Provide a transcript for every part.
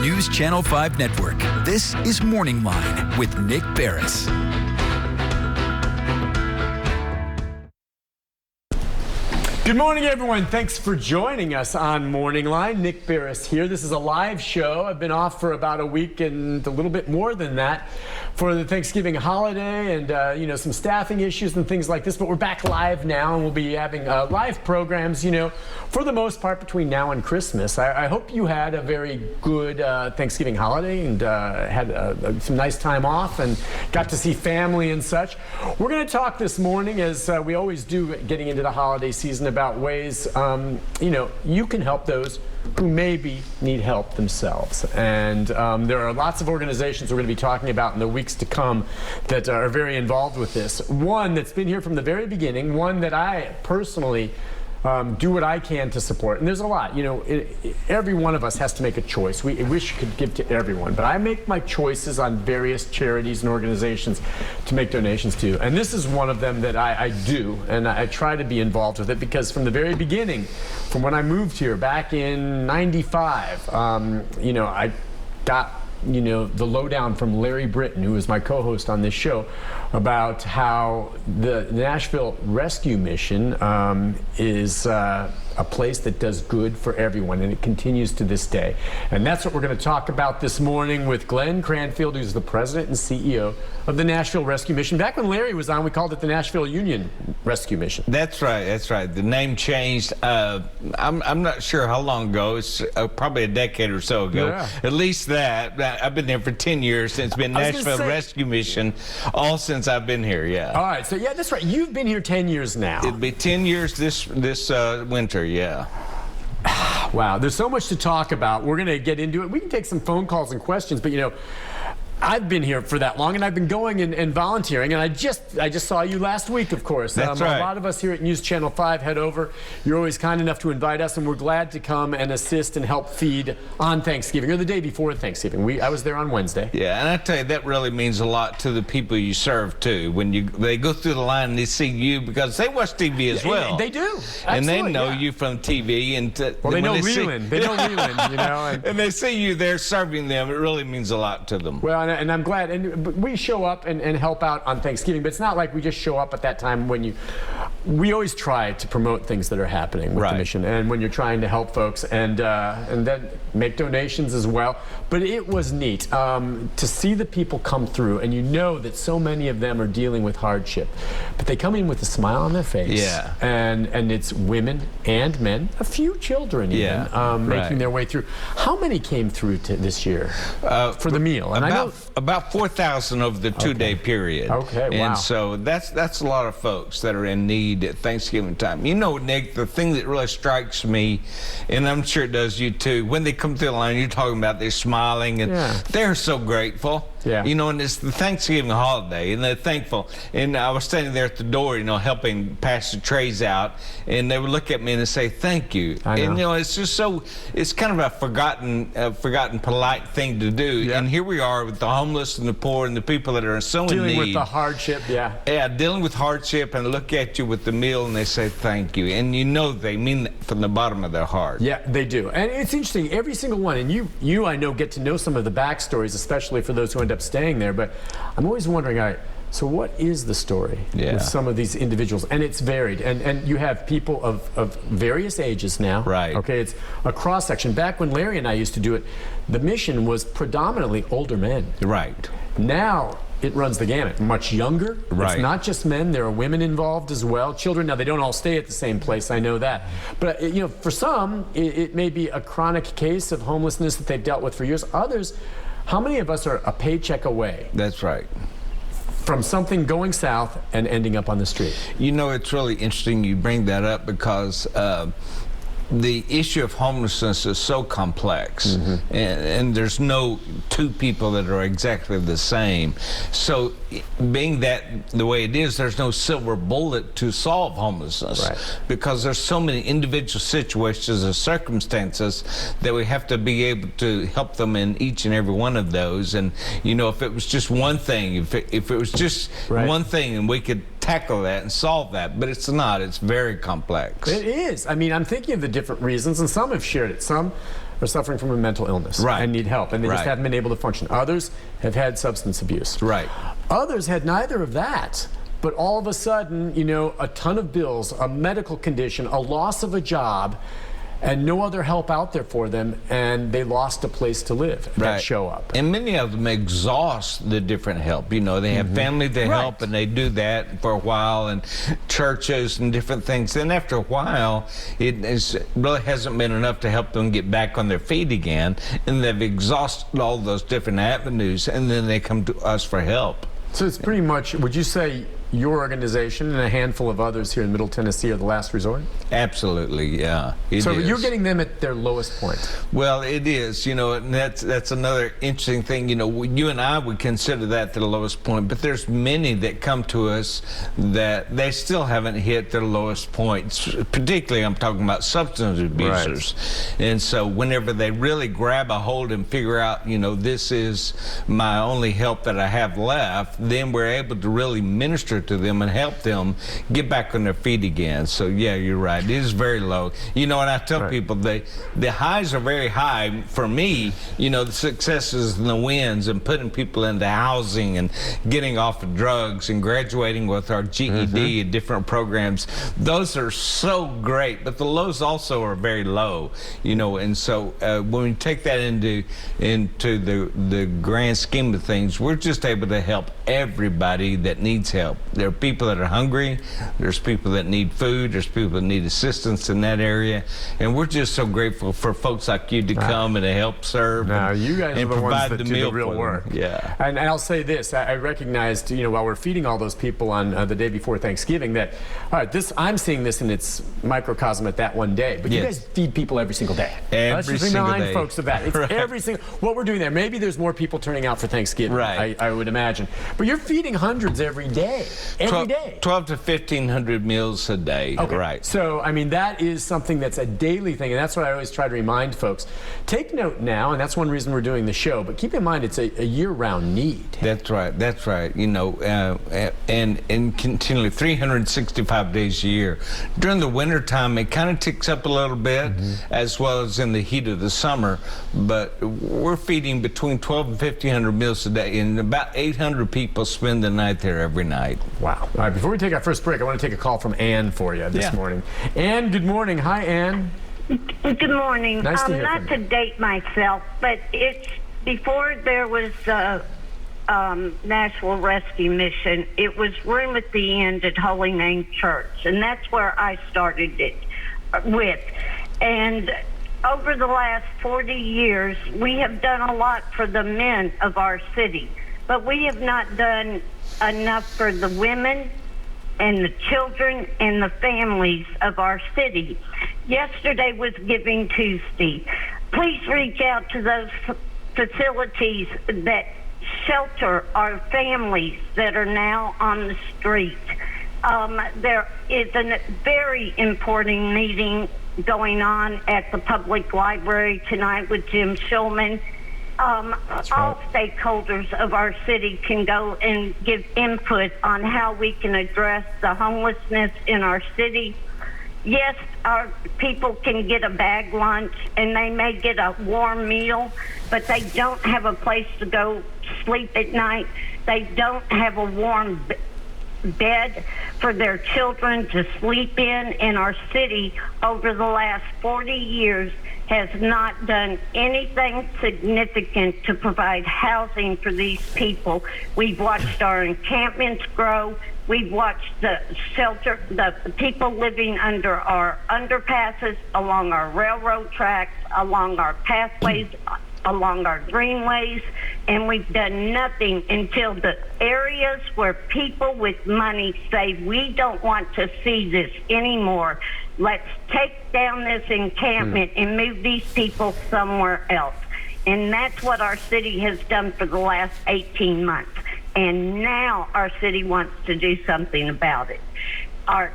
News Channel 5 Network. This is Morning Line with Nick Barris. Good morning, everyone. Thanks for joining us on Morning Line. Nick Barris here. This is a live show. I've been off for about a week and a little bit more than that for the Thanksgiving holiday and, some staffing issues and things like this. But we're back live now, and we'll be having live programs, for the most part between now and Christmas. I hope you had a very good Thanksgiving holiday and had some nice time off and got to see family and such. We're going to talk this morning, as we always do getting into the holiday season, about ways, you can help those who maybe need help themselves. And there are lots of organizations we're going to be talking about in the weeks to come that are very involved with this. One that's been here from the very beginning, one that I personally do what I can to support. And there's a lot. Every one of us has to make a choice. We wish you could give to everyone, but I make my choices on various charities and organizations to make donations to. And this is one of them that I do, and I try to be involved with it because from the very beginning, from when I moved here back in '95, I got the lowdown from Larry Britton, who is my co-host on this show, about how the Nashville Rescue Mission is a place that does good for everyone, and it continues to this day. And that's what we're going to talk about this morning with Glenn Cranfield, who's the president and CEO of the Nashville Rescue Mission. Back when Larry was on, we called it the Nashville Union Rescue Mission. That's right. The name changed. I'm not sure how long ago. It's probably a decade or so ago. Yeah. At least that. I've been there for 10 years since it's been Nashville Rescue Mission, all since I've been here, yeah. All right, so yeah, that's right. You've been here 10 years now. It'll be 10 years this winter, yeah. Wow, there's so much to talk about. We're going to get into it. We can take some phone calls and questions, but I've been here for that long, and I've been going and volunteering, and I just saw you last week, of course. That's right. A lot of us here at News Channel 5 head over. You're always kind enough to invite us, and we're glad to come and assist and help feed on Thanksgiving, or the day before Thanksgiving. I was there on Wednesday. Yeah, and I tell you, that really means a lot to the people you serve, too. When they go through the line and they see you, because they watch TV as well. They do. And they know you from TV. And they know Leland. They know Leland, And they see you there serving them. It really means a lot to them. Well, and I'm glad. And we show up and help out on Thanksgiving, but it's not like we just show up at that time we always try to promote things that are happening with the mission, and when you're trying to help folks and then make donations as well. But it was neat to see the people come through, and that so many of them are dealing with hardship, but they come in with a smile on their face. Yeah. And it's women and men, a few children even, making their way through. How many came through this year for the meal? And about 4,000 over the two-day period. Okay, wow. And so that's a lot of folks that are in need at Thanksgiving time. Nick, the thing that really strikes me, and I'm sure it does you too, when they come through the line, you're talking about they're smiling, and they're so grateful. Yeah. And it's the Thanksgiving holiday, and they're thankful. And I was standing there at the door, helping pass the trays out, and they would look at me and say, "Thank you." I know. And it's just it's kind of a forgotten polite thing to do. Yeah. And here we are with the homeless and the poor and the people that are so in need. Dealing with the hardship, Yeah, dealing with hardship, and look at you with the meal, and they say thank you. And they mean that from the bottom of their heart. Yeah, they do. And it's interesting, every single one, and you I know, get to know some of the backstories, especially for those who end up staying there, but I'm always wondering, so what is the story with some of these individuals? And it's varied, and you have people of various ages now. Right. Okay, it's a cross-section. Back when Larry and I used to do it, the mission was predominantly older men. Right. Now it runs the gamut. Much younger. Right. It's not just men. There are women involved as well. Children. Now, they don't all stay at the same place. I know that. But, for some, it may be a chronic case of homelessness that they've dealt with for years. Others, how many of us are a paycheck away? That's right. From something going south and ending up on the street? It's really interesting you bring that up because the issue of homelessness is so complex, and there's no two people that are exactly the same. So being that the way it is, there's no silver bullet to solve homelessness, because there's so many individual situations or circumstances that we have to be able to help them in each and every one of those. And if it was just one thing, if it was just one thing, and we could tackle that and solve that, but it's not. It's very complex. It is. I mean, I'm thinking of the different reasons, and some have shared it. Some are suffering from a mental illness and need help, and they just haven't been able to function. Others have had substance abuse. Others had neither of that. But all of a sudden, you know, a ton of bills, a medical condition, a loss of a job, and no other help out there for them, and they lost a place to live that show up. And many of them exhaust the different help. You know, they have family to help, and they do that for a while, and churches and different things. Then after a while, really hasn't been enough to help them get back on their feet again, and they've exhausted all those different avenues, and then they come to us for help. So it's pretty much, would you say, your organization and a handful of others here in Middle Tennessee are the last resort? Absolutely, yeah. So you're getting them at their lowest point. Well, it is, you know, and that's another interesting thing. You know, you and I would consider that the lowest point, but there's many that come to us that they still haven't hit their lowest points. Particularly, I'm talking about substance abusers. And so whenever they really grab a hold and figure out, you know, this is my only help that I have left, then we're able to really minister to them and help them get back on their feet again. So yeah, you're right. It is very low. You know, and I tell people the highs are very high. For me, you know, the successes and the wins and putting people into housing and getting off of drugs and graduating with our GED and different programs, those are so great. But the lows also are very low, you know, and so when we take that into the grand scheme of things, we're just able to help everybody that needs help. There are people that are hungry, there's people that need food, there's people that need assistance in that area, and we're just so grateful for folks like you to come and to help serve you guys and are the provide ones that the do meal the real work. And I'll say this, I recognized, you know, while we're feeding all those people on the day before Thanksgiving that, all right, I'm seeing this in its microcosm at that one day, but you guys feed people every single day. Every single day. Folks of that. It's every single, what we're doing there, maybe there's more people turning out for Thanksgiving, I would imagine, but you're feeding hundreds every day. Every day. 12 to 1,500 meals a day. So, I mean, that is something that's a daily thing, and that's what I always try to remind folks. Take note now, and that's one reason we're doing the show, but keep in mind it's a year-round need. That's right. You know, and continually 365 days a year. During the winter time, it kind of ticks up a little bit, as well as in the heat of the summer, but we're feeding between 12 and 1,500 meals a day, and about 800 people spend the night there every night. Wow. All right, before we take our first break, I want to take a call from Ann for you this morning. Ann, good morning. Hi, Ann. Good morning. Nice to hear not from you. to date myself, but it's before there was Nashville Rescue Mission. It was Room at the End at Holy Name Church, and that's where I started it with. And over the last 40 years, we have done a lot for the men of our city, but we have not done enough for the women and the children and the families of our city. Yesterday was Giving Tuesday. Please reach out to those facilities that shelter our families that are now on the street. There is a very important meeting going on at the public library tonight with Jim Shulman. All stakeholders of our city can go and give input on how we can address the homelessness in our city. Yes, our people can get a bag lunch and they may get a warm meal, but they don't have a place to go sleep at night. They don't have a warm bed for their children to sleep in our city over the last 40 years has not done anything significant to provide housing for these people. We've watched our encampments grow. We've watched the shelter, the people living under our underpasses, along our railroad tracks, along our pathways, along our greenways, and we've done nothing until the areas where people with money say, we don't want to see this anymore. Let's take down this encampment and move these people somewhere else. And that's what our city has done for the last 18 months. And now our city wants to do something about it. Our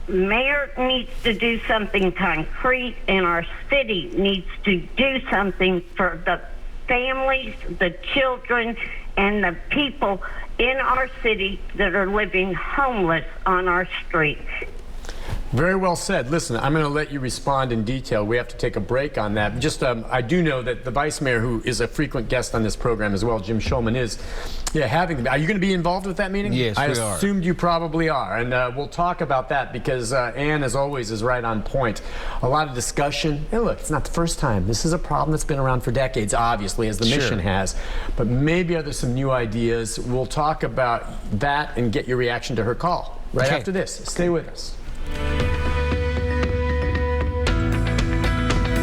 mayor needs to do something concrete, and our city needs to do something for the families, the children, and the people in our city that are living homeless on our street. Very well said. Listen, I'm going to let you respond in detail. We have to take a break on that. Just, I do know that the Vice Mayor, who is a frequent guest on this program as well, Jim Shulman, is having. Are you going to be involved with that meeting? Yes, we are. I assumed you probably are, and we'll talk about that because Ann, as always, is right on point. A lot of discussion. And look, it's not the first time. This is a problem that's been around for decades, obviously, as the mission has. But maybe there's some new ideas. We'll talk about that and get your reaction to her call right after this. Stay with us.